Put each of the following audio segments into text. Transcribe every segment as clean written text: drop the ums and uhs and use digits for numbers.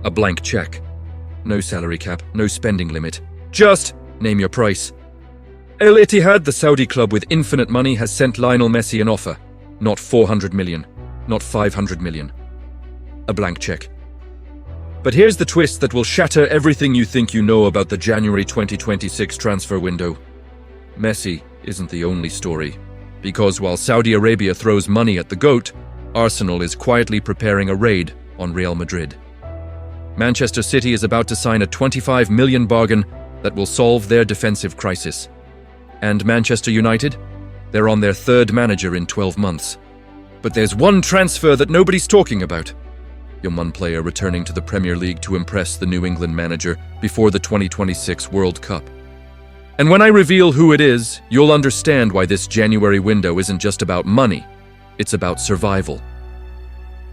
A blank check. No salary cap, no spending limit. Just name your price. Al-Ittihad, the Saudi club with infinite money, has sent Lionel Messi an offer. Not 400 million, not 500 million. A blank check. But here's the twist that will shatter everything you think you know about the January 2026 transfer window. Messi isn't the only story. Because while Saudi Arabia throws money at the GOAT, Arsenal is quietly preparing a raid on Real Madrid. Manchester City is about to sign a 25 million bargain that will solve their defensive crisis. And Manchester United? They're on their third manager in 12 months. But there's one transfer that nobody's talking about. Young player returning to the Premier League to impress the New England manager before the 2026 World Cup. And when I reveal who it is, you'll understand why this January window isn't just about money, it's about survival.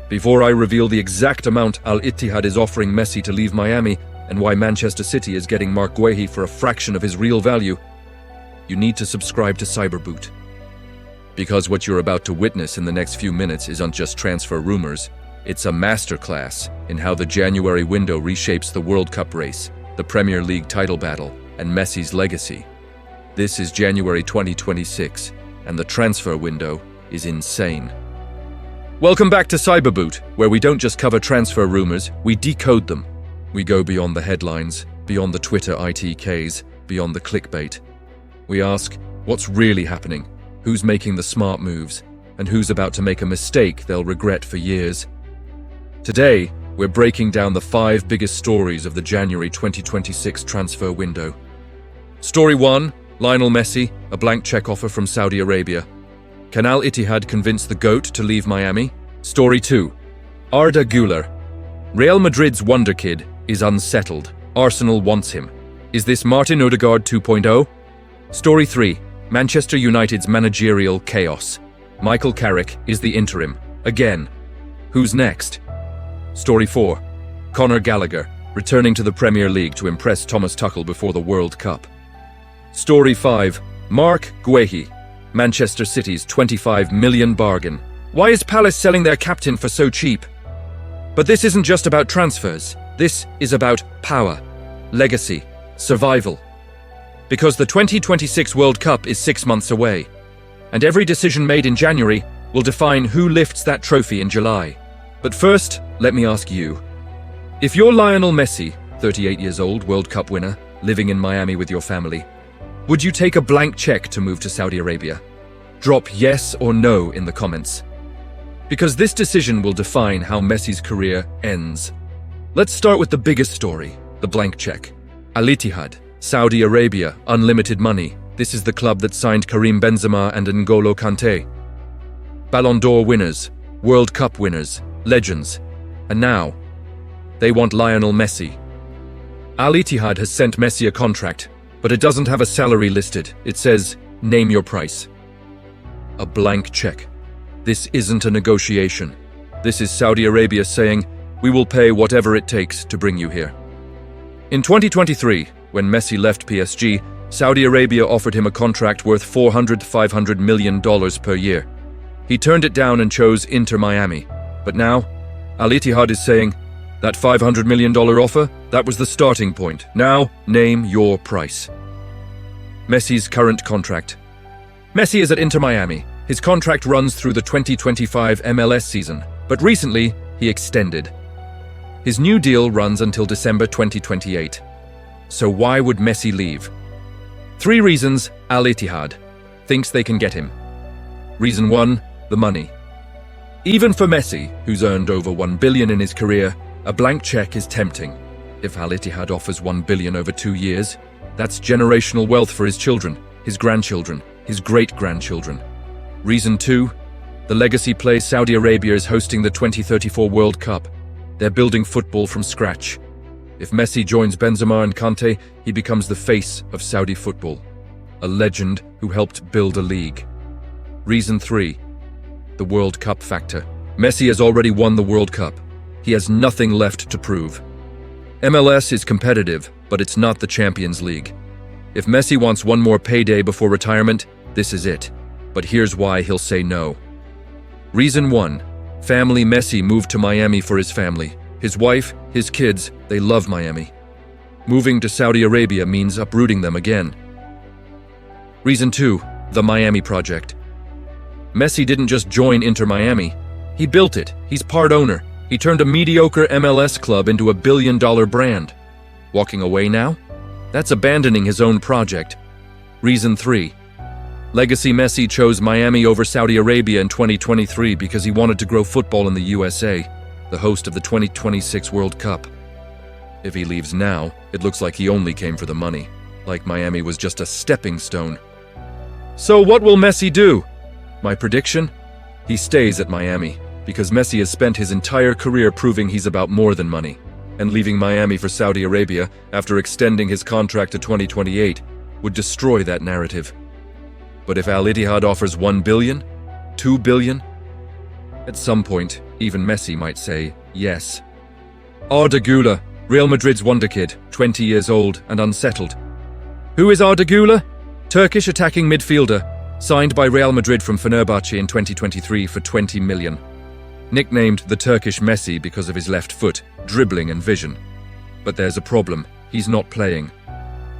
Before I reveal the exact amount Al-Ittihad is offering Messi to leave Miami and why Manchester City is getting Marc Guehi for a fraction of his real value, you need to subscribe to Cyberboot. Because what you're about to witness in the next few minutes isn't just transfer rumors, it's a masterclass in how the January window reshapes the World Cup race, the Premier League title battle, and Messi's legacy. This is January 2026, and the transfer window is insane. Welcome back to Cyberboot, where we don't just cover transfer rumors, we decode them. We go beyond the headlines, beyond the Twitter ITKs, beyond the clickbait. We ask, what's really happening? Who's making the smart moves? And who's about to make a mistake they'll regret for years? Today, we're breaking down the 5 biggest stories of the January 2026 transfer window. Story 1, Lionel Messi, a blank check offer from Saudi Arabia. Can Al-Ittihad convince the GOAT to leave Miami? Story 2, Arda Guler. Real Madrid's wonder kid is unsettled. Arsenal wants him. Is this Martin Odegaard 2.0? Story 3, Manchester United's managerial chaos. Michael Carrick is the interim. Again. Who's next? Story 4, Conor Gallagher, returning to the Premier League to impress Thomas Tuchel before the World Cup. Story 5, Marc Guehi, Manchester City's 25 million bargain. Why is Palace selling their captain for so cheap? But this isn't just about transfers. This is about power, legacy, survival. Because the 2026 World Cup is 6 months away, and every decision made in January will define who lifts that trophy in July. But first, let me ask you. If you're Lionel Messi, 38 years old, World Cup winner, living in Miami with your family, would you take a blank check to move to Saudi Arabia? Drop yes or no in the comments. Because this decision will define how Messi's career ends. Let's start with the biggest story, the blank check. Al-Ittihad, Saudi Arabia, unlimited money. This is the club that signed Karim Benzema and N'Golo Kante. Ballon d'Or winners, World Cup winners, legends. And now, they want Lionel Messi. Al-Ittihad has sent Messi a contract, but it doesn't have a salary listed. It says, name your price. A blank check. This isn't a negotiation. This is Saudi Arabia saying, we will pay whatever it takes to bring you here. In 2023, when Messi left PSG, Saudi Arabia offered him a contract worth $400–500 million per year. He turned it down and chose Inter Miami. But now, Al-Ittihad is saying, that $500 million offer, that was the starting point. Now, name your price. Messi's current contract. Messi is at Inter Miami. His contract runs through the 2025 MLS season, but recently, he extended. His new deal runs until December 2028. So why would Messi leave? 3 reasons Al-Ittihad thinks they can get him. Reason 1, the money. Even for Messi, who's earned over $1 billion in his career, a blank check is tempting. If Al-Ittihad offers $1 billion over 2 years, that's generational wealth for his children, his grandchildren, his great-grandchildren. Reason 2, the legacy play. Saudi Arabia is hosting the 2034 World Cup. They're building football from scratch. If Messi joins Benzema and Kante, he becomes the face of Saudi football, a legend who helped build a league. Reason 3, the World Cup factor. Messi has already won the World Cup. He has nothing left to prove. MLS is competitive, but it's not the Champions League. If Messi wants one more payday before retirement, this is it. But here's why he'll say no. Reason 1, family. Messi moved to Miami for his family. His wife, his kids, they love Miami. Moving to Saudi Arabia means uprooting them again. Reason 2, the Miami project. Messi didn't just join Inter Miami. He built it. He's part owner. He turned a mediocre MLS club into a billion-dollar brand. Walking away now? That's abandoning his own project. Reason 3. Legacy Messi chose Miami over Saudi Arabia in 2023 because he wanted to grow football in the USA, the host of the 2026 World Cup. If he leaves now, it looks like he only came for the money, like Miami was just a stepping stone. So what will Messi do? My prediction? He stays at Miami, because Messi has spent his entire career proving he's about more than money, and leaving Miami for Saudi Arabia after extending his contract to 2028 would destroy that narrative. But if Al-Ittihad offers 1 billion, 2 billion, at some point, even Messi might say yes. Arda Guler, Real Madrid's wonderkid, 20 years old and unsettled. Who is Arda Guler? Turkish attacking midfielder, signed by Real Madrid from Fenerbahce in 2023 for 20 million. Nicknamed the Turkish Messi because of his left foot, dribbling and vision. But there's a problem, he's not playing.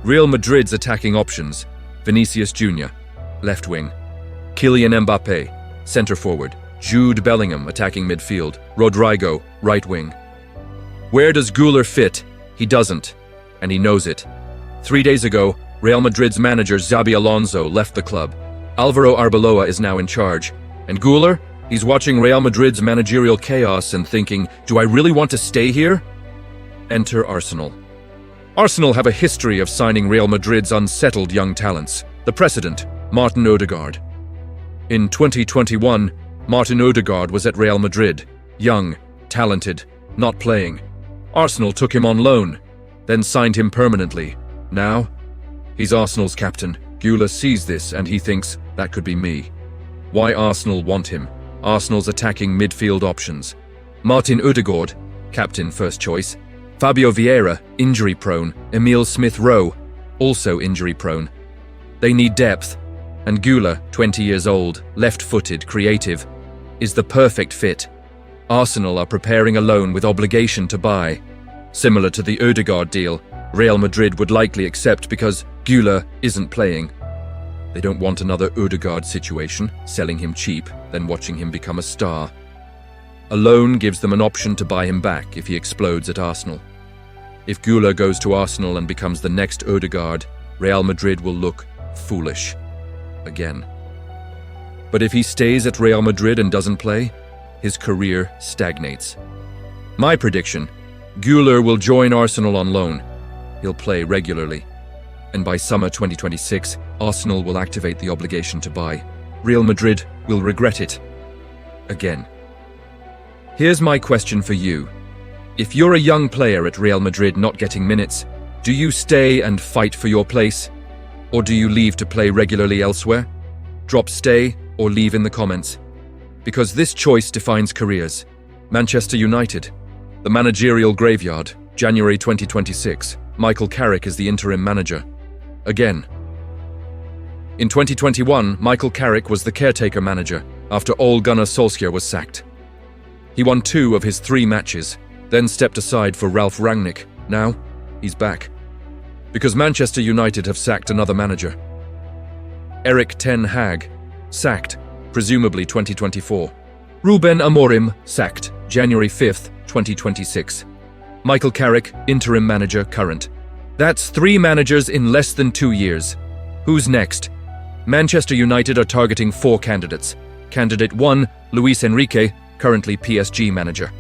Real Madrid's attacking options: Vinicius Jr., left wing; Kylian Mbappe, centre forward; Jude Bellingham, attacking midfield; Rodrigo, right wing. Where does Güler fit? He doesn't, and he knows it. 3 days ago, Real Madrid's manager Xabi Alonso left the club. Alvaro Arbeloa is now in charge, and Güler, he's watching Real Madrid's managerial chaos and thinking, do I really want to stay here? Enter Arsenal. Arsenal have a history of signing Real Madrid's unsettled young talents. The precedent, Martin Odegaard. In 2021, Martin Odegaard was at Real Madrid, young, talented, not playing. Arsenal took him on loan, then signed him permanently. Now, he's Arsenal's captain. Güler sees this and he thinks, that could be me. Why Arsenal want him? Arsenal's attacking midfield options: Martin Odegaard, captain first choice; Fabio Vieira, injury-prone; Emile Smith-Rowe, also injury-prone. They need depth, and Güler, 20 years old, left-footed, creative, is the perfect fit. Arsenal are preparing a loan with obligation to buy. Similar to the Odegaard deal, Real Madrid would likely accept because Güler isn't playing. They don't want another Odegaard situation, selling him cheap, then watching him become a star. A loan gives them an option to buy him back if he explodes at Arsenal. If Güler goes to Arsenal and becomes the next Odegaard, Real Madrid will look foolish again. But if he stays at Real Madrid and doesn't play, his career stagnates. My prediction: Güler will join Arsenal on loan. He'll play regularly. And by summer 2026, Arsenal will activate the obligation to buy. Real Madrid will regret it. Again. Here's my question for you. If you're a young player at Real Madrid not getting minutes, do you stay and fight for your place? Or do you leave to play regularly elsewhere? Drop stay or leave in the comments. Because this choice defines careers. Manchester United. The managerial graveyard, January 2026. Michael Carrick is the interim manager. Again. In 2021, Michael Carrick was the caretaker manager after Ole Gunnar Solskjaer was sacked. He won 2 of his 3 matches, then stepped aside for Ralf Rangnick. Now, he's back. Because Manchester United have sacked another manager. Erik ten Hag, sacked, presumably 2024. Ruben Amorim, sacked, January 5th, 2026. Michael Carrick, interim manager, current. That's 3 managers in less than 2 years. Who's next? Manchester United are targeting 4 candidates. Candidate 1, Luis Enrique, currently PSG manager.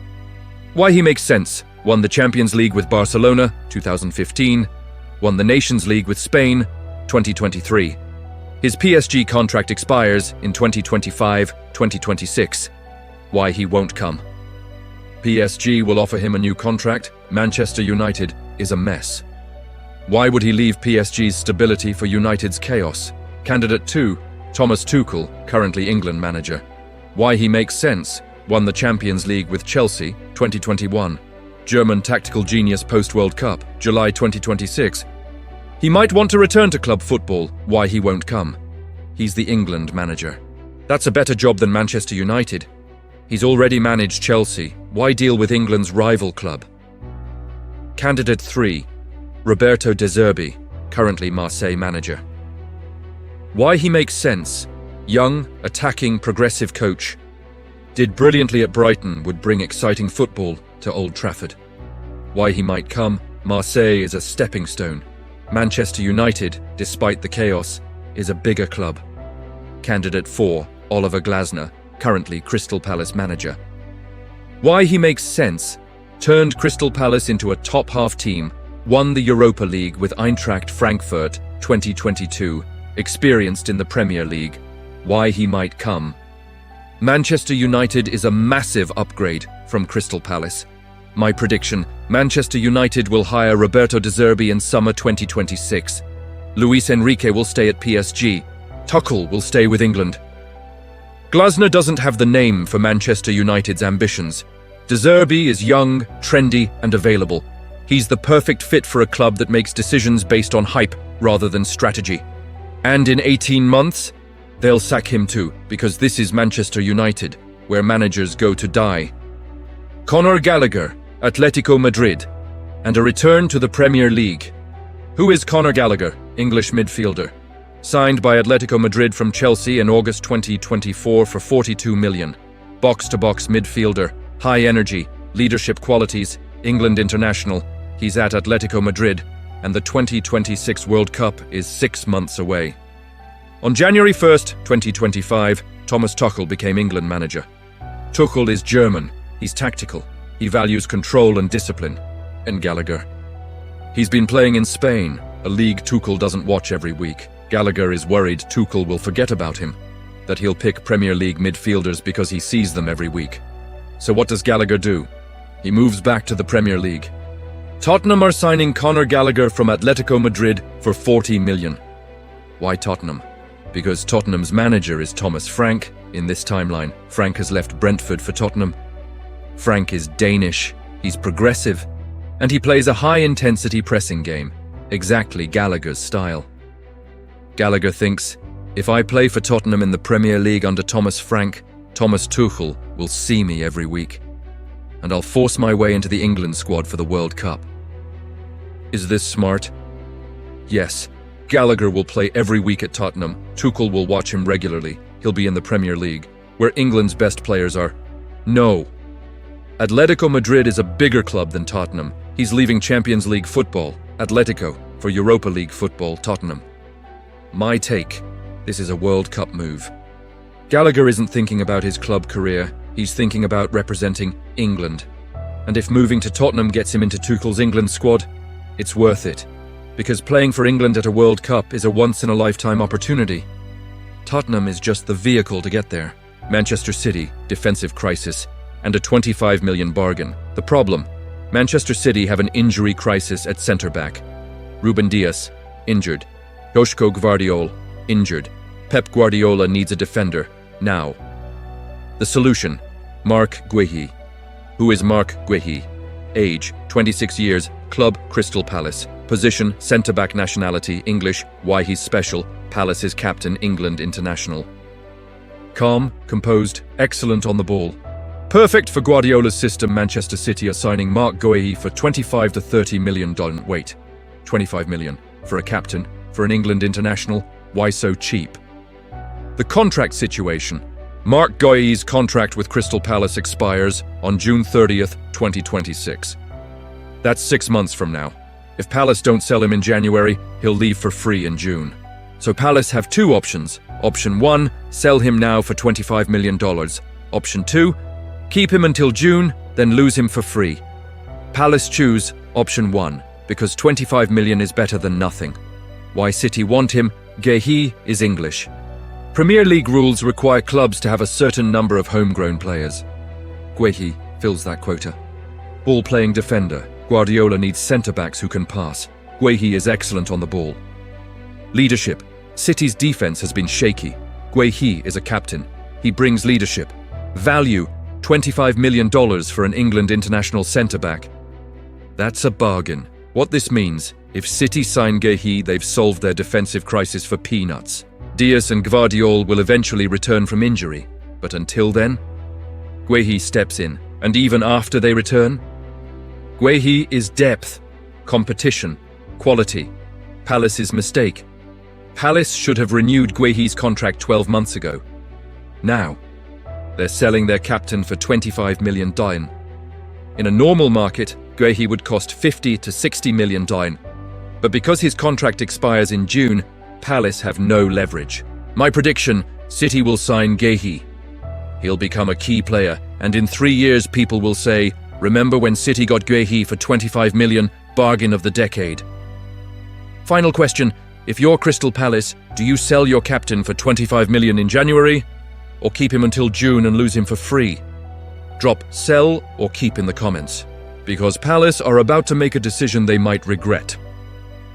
Why he makes sense: won the Champions League with Barcelona, 2015, won the Nations League with Spain, 2023. His PSG contract expires in 2025-2026. Why he won't come? PSG will offer him a new contract. Manchester United is a mess. Why would he leave PSG's stability for United's chaos? Candidate 2, Thomas Tuchel, currently England manager. Why he makes sense: won the Champions League with Chelsea, 2021. German tactical genius post-World Cup, July 2026. He might want to return to club football. Why he won't come? He's the England manager. That's a better job than Manchester United. He's already managed Chelsea. Why deal with England's rival club? Candidate 3. Roberto De Zerbi, currently Marseille manager. Why he makes sense. Young, attacking, progressive coach. Did brilliantly at Brighton, would bring exciting football to Old Trafford. Why he might come. Marseille is a stepping stone. Manchester United, despite the chaos, is a bigger club. Candidate 4. Oliver Glasner, currently Crystal Palace manager. Why he makes sense. Turned Crystal Palace into a top-half team, won the Europa League with Eintracht Frankfurt 2022, experienced in the Premier League. Why he might come. Manchester United is a massive upgrade from Crystal Palace. My prediction, Manchester United will hire Roberto De Zerbi in summer 2026. Luis Enrique will stay at PSG. Tuchel will stay with England. Glasner doesn't have the name for Manchester United's ambitions. De Zerbi is young, trendy, and available. He's the perfect fit for a club that makes decisions based on hype rather than strategy. And in 18 months, they'll sack him too, because this is Manchester United, where managers go to die. Conor Gallagher, Atletico Madrid, and a return to the Premier League. Who is Conor Gallagher, English midfielder? Signed by Atletico Madrid from Chelsea in August 2024 for 42 million. Box-to-box midfielder, high energy, leadership qualities, England international. He's at Atletico Madrid, and the 2026 World Cup is 6 months away. On January 1st, 2025, Thomas Tuchel became England manager. Tuchel is German, he's tactical, he values control and discipline. And Gallagher? He's been playing in Spain, a league Tuchel doesn't watch every week. Gallagher is worried Tuchel will forget about him, that he'll pick Premier League midfielders because he sees them every week. So what does Gallagher do? He moves back to the Premier League. Tottenham are signing Conor Gallagher from Atletico Madrid for 40 million. Why Tottenham? Because Tottenham's manager is Thomas Frank. In this timeline, Frank has left Brentford for Tottenham. Frank is Danish, he's progressive, and he plays a high-intensity pressing game, exactly Gallagher's style. Gallagher thinks, if I play for Tottenham in the Premier League under Thomas Frank, Thomas Tuchel will see me every week, and I'll force my way into the England squad for the World Cup. Is this smart? Yes. Gallagher will play every week at Tottenham. Tuchel will watch him regularly. He'll be in the Premier League, where England's best players are. No. Atletico Madrid is a bigger club than Tottenham. He's leaving Champions League football, Atletico, for Europa League football, Tottenham. My take, this is a World Cup move. Gallagher isn't thinking about his club career, he's thinking about representing England. And if moving to Tottenham gets him into Tuchel's England squad, it's worth it. Because playing for England at a World Cup is a once-in-a-lifetime opportunity. Tottenham is just the vehicle to get there. Manchester City, defensive crisis, and a 25 million bargain. The problem, Manchester City have an injury crisis at centre-back. Ruben Dias, injured. Joško Gvardiol, injured. Pep Guardiola needs a defender, now. The solution, Marc Guehi. Who is Marc Guehi? Age, 26 years, club Crystal Palace. Position, centre-back, nationality, English. Why he's special, Palace's captain, England international. Calm, composed, excellent on the ball. Perfect for Guardiola's system. Manchester City are signing Marc Guehi for $25 to $30 million. Wait, 25 million. For a captain, for an England international, why so cheap? The contract situation. Marc Guehi's contract with Crystal Palace expires on June 30th, 2026. That's 6 months from now. If Palace don't sell him in January, he'll leave for free in June. So Palace have two options. Option 1, sell him now for $25 million. Option 2, keep him until June, then lose him for free. Palace choose option 1, because 25 million is better than nothing. Why City want him? Guehi is English. Premier League rules require clubs to have a certain number of homegrown players. Guehi fills that quota. Ball-playing defender. Guardiola needs centre-backs who can pass. Guehi is excellent on the ball. Leadership. City's defence has been shaky. Guehi is a captain. He brings leadership. Value. $25 million for an England international centre-back. That's a bargain. What this means, if City sign Guehi, they've solved their defensive crisis for peanuts. Dias and Gvardiol will eventually return from injury, but until then, Guehi steps in, and even after they return? Guehi is depth, competition, quality. Palace's mistake. Palace should have renewed Guehi's contract 12 months ago. Now, they're selling their captain for 25 million dine. In a normal market, Guehi would cost 50 to 60 million dine. But because his contract expires in June, Palace have no leverage. My prediction, City will sign Guehi. He'll become a key player, and in 3 years people will say, remember when City got Guehi for 25 million, bargain of the decade. Final question, if you're Crystal Palace, do you sell your captain for 25 million in January? Or keep him until June and lose him for free? Drop sell or keep in the comments, because Palace are about to make a decision they might regret.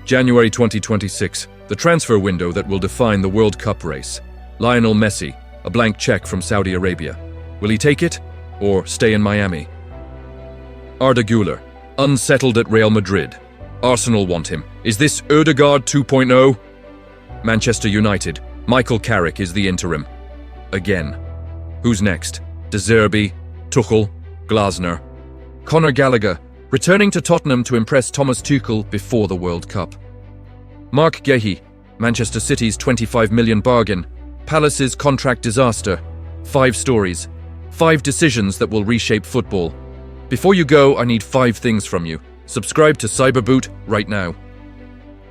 January 2026, the transfer window that will define the World Cup race. Lionel Messi, a blank check from Saudi Arabia. Will he take it or stay in Miami? Arda Guler, unsettled at Real Madrid. Arsenal want him. Is this Odegaard 2.0? Manchester United, Michael Carrick is the interim. Again. Who's next? De Zerbi, Tuchel, Glasner. Conor Gallagher, returning to Tottenham to impress Thomas Tuchel before the World Cup. Marc Guehi, Manchester City's 25 million bargain. Palace's contract disaster. 5 stories. 5 decisions that will reshape football. Before you go, I need 5 things from you. Subscribe to Cyberboot right now.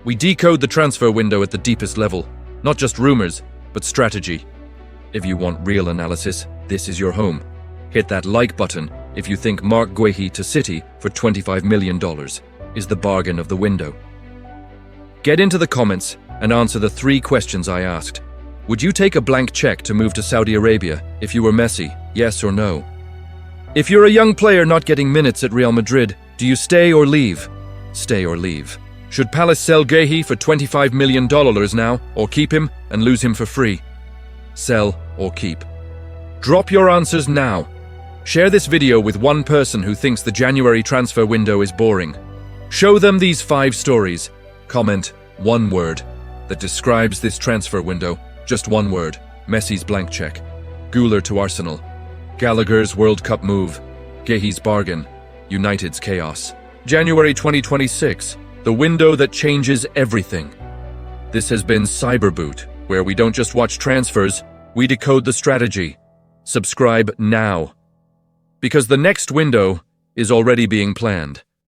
We decode the transfer window at the deepest level. Not just rumors, but strategy. If you want real analysis, this is your home. Hit that like button if you think Marc Guehi to City for $25 million is the bargain of the window. Get into the comments and answer the 3 questions I asked. Would you take a blank check to move to Saudi Arabia if you were Messi, yes or no? If you're a young player not getting minutes at Real Madrid, do you stay or leave? Stay or leave. Should Palace sell Guehi for $25 million now, or keep him and lose him for free? Sell or keep? Drop your answers now. Share this video with one person who thinks the January transfer window is boring. Show them these 5 stories. Comment 1 word that describes this transfer window. Just 1 word. Messi's blank check. Güler to Arsenal. Gallagher's World Cup move. Guehi's bargain. United's chaos. January 2026. The window that changes everything. This has been Cyberboot, where we don't just watch transfers, we decode the strategy. Subscribe now, because the next window is already being planned.